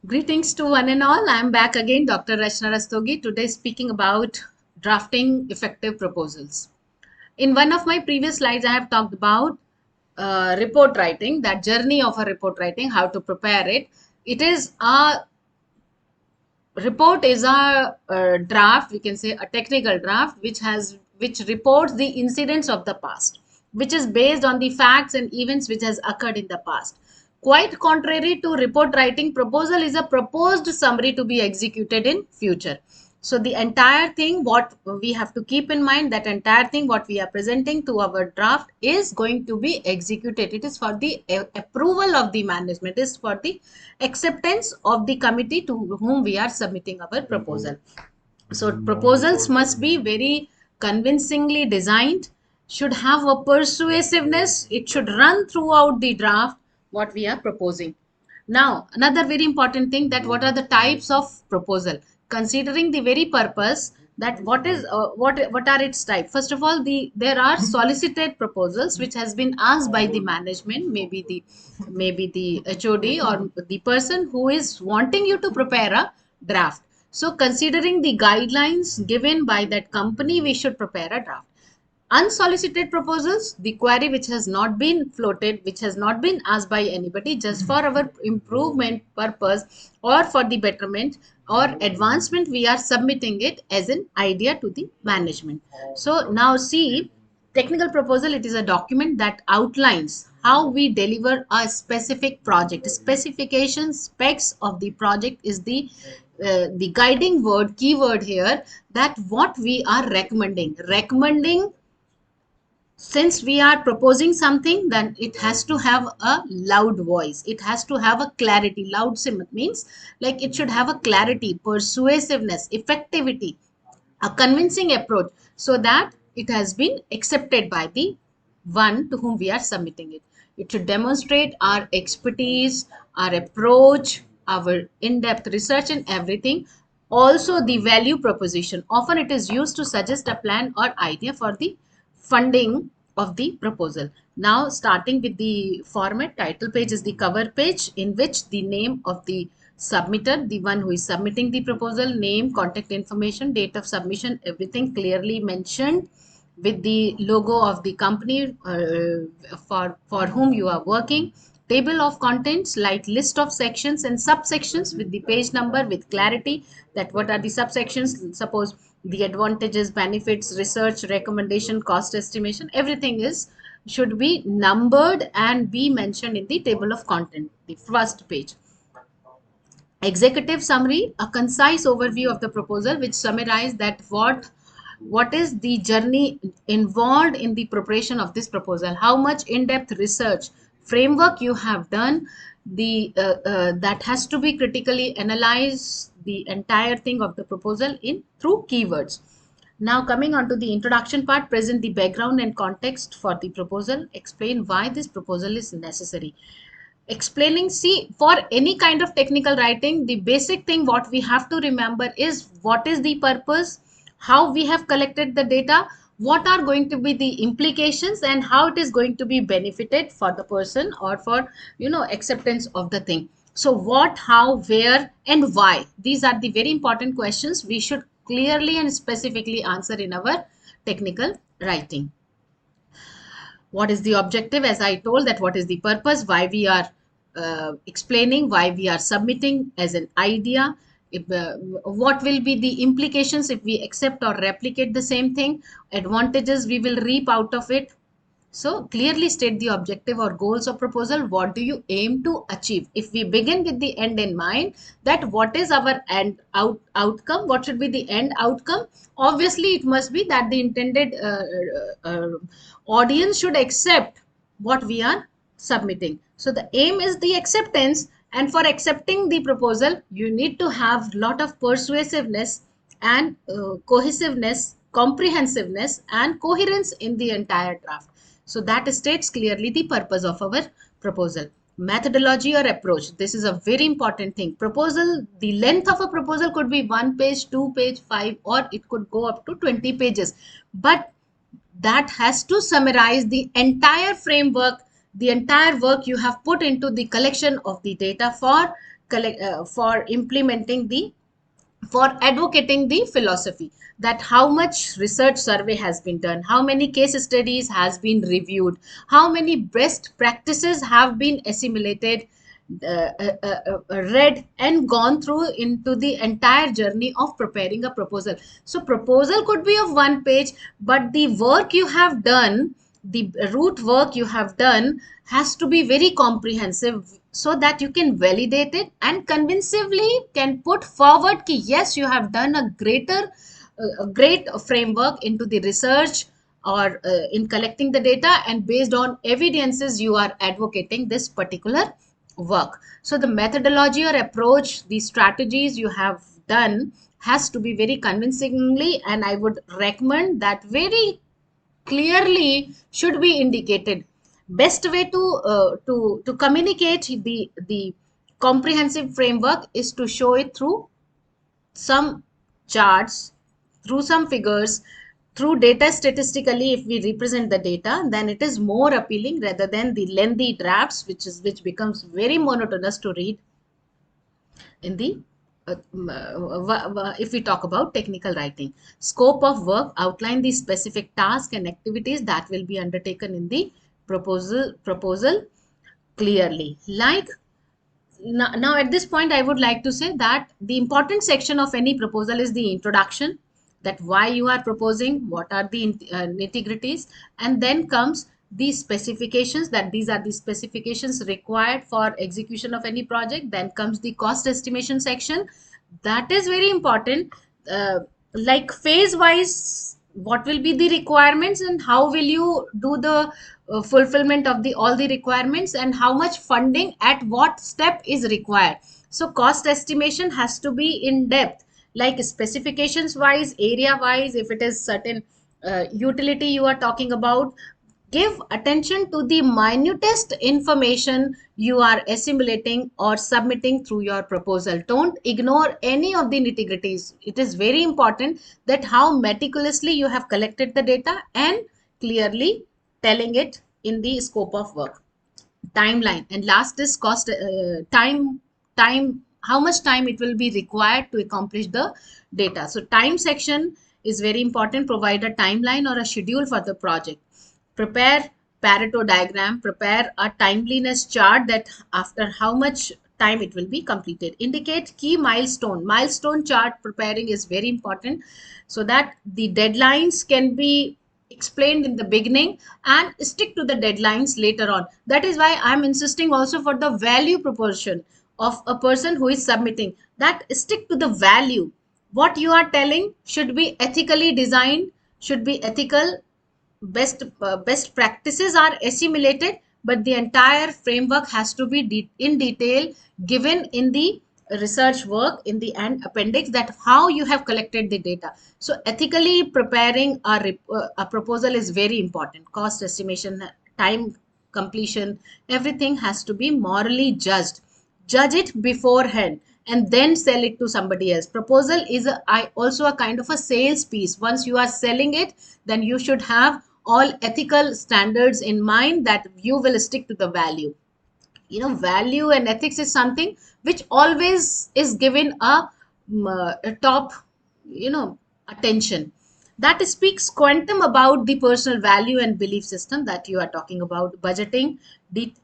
Greetings to one and all. I'm back again, Dr. Rachna Rastogi, today speaking about drafting effective proposals. In one of my previous slides, I have talked about report writing, that journey of a report writing, how to prepare it. It is a report is a draft, we can say a technical draft, which reports the incidents of the past, which is based on the facts and events which has occurred in the past. Quite contrary to report writing, proposal is a proposed summary to be executed in future. So the entire thing, what we have to keep in mind, that entire thing what we are presenting to our draft is going to be executed. It is for the approval of the management, it is for the acceptance of the committee to whom we are submitting our proposal. So proposals must be very convincingly designed, should have a persuasiveness, it should run throughout the draft what we are proposing. Now, another very important thing, that what are the types of proposal? Considering the very purpose, that what are its type? First of all, there are solicited proposals which has been asked by the management, maybe the HOD or the person who is wanting you to prepare a draft. So considering the guidelines given by that company, we should prepare a draft. Unsolicited proposals, the query which has not been floated, which has not been asked by anybody, just for our improvement purpose or for the betterment or advancement, we are submitting it as an idea to the management. So now see, technical proposal, it is a document that outlines how we deliver a specific project. Specifications, specs of the project is the guiding word, keyword here, that what we are recommending. Since we are proposing something, then it has to have a loud voice, it has to have a clarity. Loud sim means like it should have a clarity, persuasiveness, effectivity, a convincing approach, so that it has been accepted by the one to whom we are submitting it. It should demonstrate our expertise, our approach, our in-depth research and everything. Also the value proposition, often it is used to suggest a plan or idea for the funding of the proposal. Now starting with the format, title page is the cover page, in which the name of the submitter, the one who is submitting the proposal, name, contact information, date of submission, everything clearly mentioned, with the logo of the company for whom you are working. Table of contents, like list of sections and subsections with the page number, with clarity that what are the subsections. Suppose the advantages, benefits, research, recommendation, cost estimation, everything is should be numbered and be mentioned in the table of content, the first page. Executive summary, a concise overview of the proposal which summarize that what is the journey involved in the preparation of this proposal, how much in-depth research framework you have done, the that has to be critically analyzed, the entire thing of the proposal in through keywords. Now coming on to the introduction part, present the background and context for the proposal, explain why this proposal is necessary. Explaining, see, for any kind of technical writing, the basic thing what we have to remember is what is the purpose, how we have collected the data, what are going to be the implications, and how it is going to be benefited for the person or for acceptance of the thing. So what, how, where and why, these are the very important questions we should clearly and specifically answer in our technical writing. What is the objective? As I told, that what is the purpose, why we are explaining, why we are submitting as an idea, if, what will be the implications if we accept or replicate the same thing, advantages we will reap out of it. So clearly state the objective or goals of proposal. What do you aim to achieve? If we begin with the end in mind, that what is our outcome? What should be the end outcome? Obviously, it must be that the intended audience should accept what we are submitting. So the aim is the acceptance, and for accepting the proposal, you need to have lot of persuasiveness and cohesiveness, comprehensiveness, and coherence in the entire draft. So that states clearly the purpose of our proposal. Methodology or approach. This is a very important thing. Proposal, the length of a proposal could be 1 page, 2 page, 5, or it could go up to 20 pages. But that has to summarize the entire framework, the entire work you have put into the collection of the data for for implementing the for advocating the philosophy, that how much research survey has been done, how many case studies has been reviewed, how many best practices have been assimilated, read and gone through into the entire journey of preparing a proposal. So proposal could be of one page, but the work you have done, the root work you have done, has to be very comprehensive, so that you can validate it and convincingly can put forward ki yes, you have done a great framework into the research, or in collecting the data, and based on evidences you are advocating this particular work. So the methodology or approach, the strategies you have done, has to be very convincingly, and I would recommend that very clearly should be indicated. Best way to communicate the comprehensive framework is to show it through some charts, through some figures, through data. Statistically, if we represent the data, then it is more appealing rather than the lengthy drafts, which becomes very monotonous to read in the if we talk about technical writing. Scope of work: outline the specific task and activities that will be undertaken in the proposal clearly. Like now at this point, I would like to say that the important section of any proposal is the introduction, that why you are proposing, what are the nitty-gritties, and then comes the specifications, that these are the specifications required for execution of any project. Then comes the cost estimation section, that is very important. Like phase wise, what will be the requirements and how will you do the fulfillment of the all the requirements, and how much funding at what step is required. So cost estimation has to be in depth, like specifications wise, area wise, if it is certain utility you are talking about, give attention to the minutest information you are assimilating or submitting through your proposal. Don't ignore any of the nitty gritties. It is very important that how meticulously you have collected the data and clearly telling it in the scope of work. Timeline, and last is cost, time, how much time it will be required to accomplish the data. So time section is very important. Provide a timeline or a schedule for the project. Prepare Pareto diagram, prepare a timeliness chart, that after how much time it will be completed. Indicate key milestone chart preparing is very important, so that the deadlines can be explained in the beginning and stick to the deadlines later on. That is why I'm insisting also for the value proportion of a person who is submitting, that stick to the value. What you are telling should be ethically designed, should be ethical. Best practices are assimilated, but the entire framework has to be in detail given in the research work in the end appendix, that how you have collected the data. So ethically preparing a proposal is very important. Cost estimation, time completion, everything has to be morally judged. Judge it beforehand and then sell it to somebody else. Proposal is also a kind of a sales piece. Once you are selling it, then you should have all ethical standards in mind, that you will stick to the value. Value and ethics is something which always is given a top attention. That speaks quantum about the personal value and belief system that you are talking about. Budgeting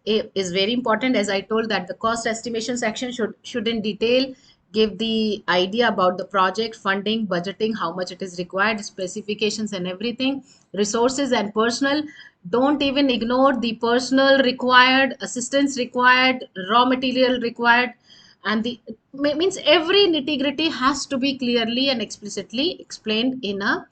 is very important. As I told, that the cost estimation section should in detail give the idea about the project, funding, budgeting, how much it is required, specifications and everything. Resources and personal, don't even ignore the personal required, assistance required, raw material required, and the means every nitty gritty has to be clearly and explicitly explained in a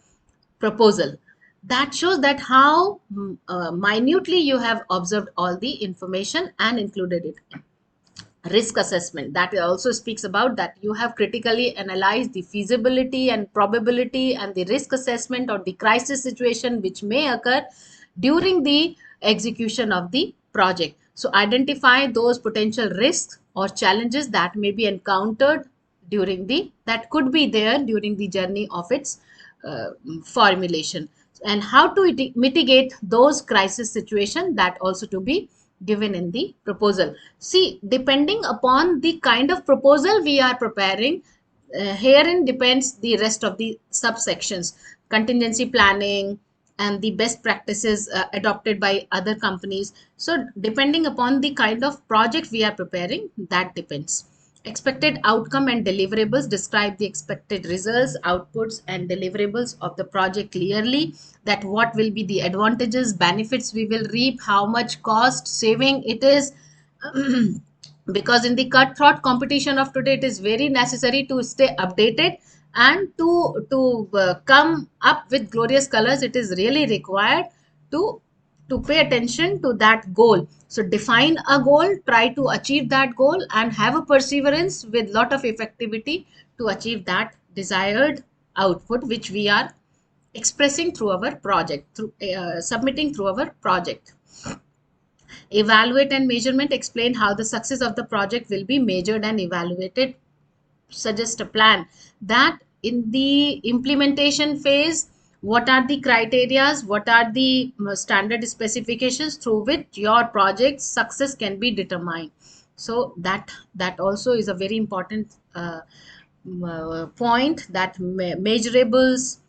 proposal. That shows that how minutely you have observed all the information and included it. Risk assessment, that also speaks about that you have critically analyzed the feasibility and probability and the risk assessment or the crisis situation which may occur during the execution of the project. So identify those potential risks or challenges that may be encountered during the that could be there during the journey of its uh, formulation, and how to mitigate those crisis situation, that also to be given in the proposal. See, depending upon the kind of proposal we are preparing, herein depends the rest of the subsections: contingency planning and the best practices adopted by other companies. So depending upon the kind of project we are preparing, that depends. Expected outcome and deliverables: describe the expected results, outputs, and deliverables of the project clearly. That what will be the advantages, benefits we will reap, how much cost saving it is. Because in the cutthroat competition of today, it is very necessary to stay updated, and to come up with glorious colors, it is really required to to pay attention to that goal. So define a goal, try to achieve that goal, and have a perseverance with lot of effectivity to achieve that desired output which we are expressing through our project, through submitting through our project. Evaluate and measurement: explain how the success of the project will be measured and evaluated. Suggest a plan that in the implementation phase, what are the criterias, what are the standard specifications through which your project's success can be determined. So that also is a very important point, that measurables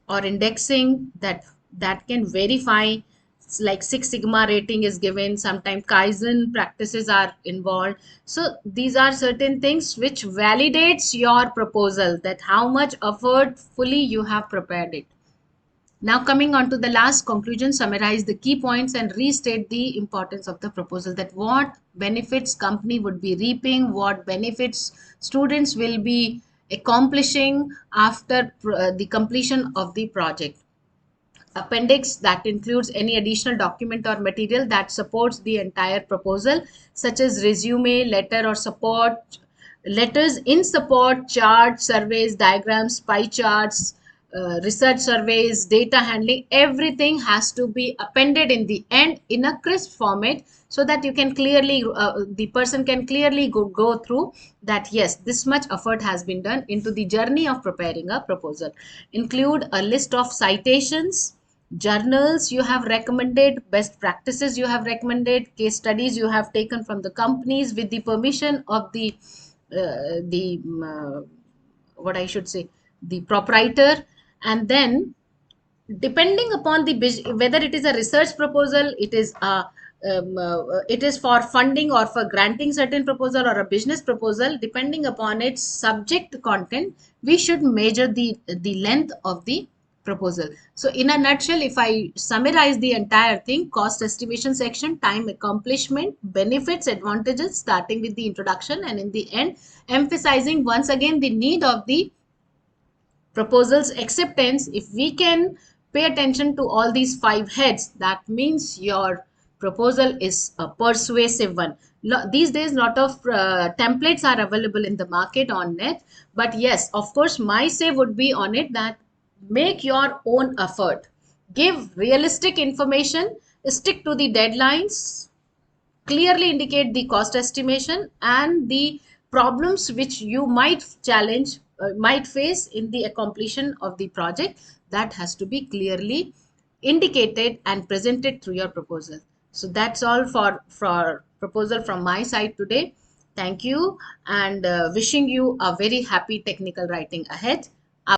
or indexing that can verify. It's like Six Sigma rating is given, sometimes Kaizen practices are involved. So these are certain things which validates your proposal, that how much effort fully you have prepared it. Now coming on to the last conclusion: summarize the key points and restate the importance of the proposal, that what benefits company would be reaping, what benefits students will be accomplishing after the completion of the project. Appendix: that includes any additional document or material that supports the entire proposal, such as resume, letter or support, letters in support, charts, surveys, diagrams, pie charts, research surveys, data handling. Everything has to be appended in the end in a crisp format, so that you can clearly the person can clearly go through that yes, this much effort has been done into the journey of preparing a proposal. Include a list of citations, journals you have recommended, best practices you have recommended, case studies you have taken from the companies with the permission of the what I should say, the proprietor. And then, depending upon the whether it is a research proposal, it is for funding or for granting certain proposal, or a business proposal, depending upon its subject content, we should measure the length of the proposal. So in a nutshell, if I summarize the entire thing: cost estimation section, time, accomplishment, benefits, advantages, starting with the introduction, and in the end emphasizing once again the need of the proposals acceptance. If we can pay attention to all these five heads, that means your proposal is a persuasive one. These days lot of templates are available in the market on net, but yes, of course my say would be on it that make your own effort, give realistic information, stick to the deadlines, clearly indicate the cost estimation and the problems which you might challenge, might face in the completion of the project. That has to be clearly indicated and presented through your proposal. So that's all for proposal from my side today. Thank you, and wishing you a very happy technical writing ahead.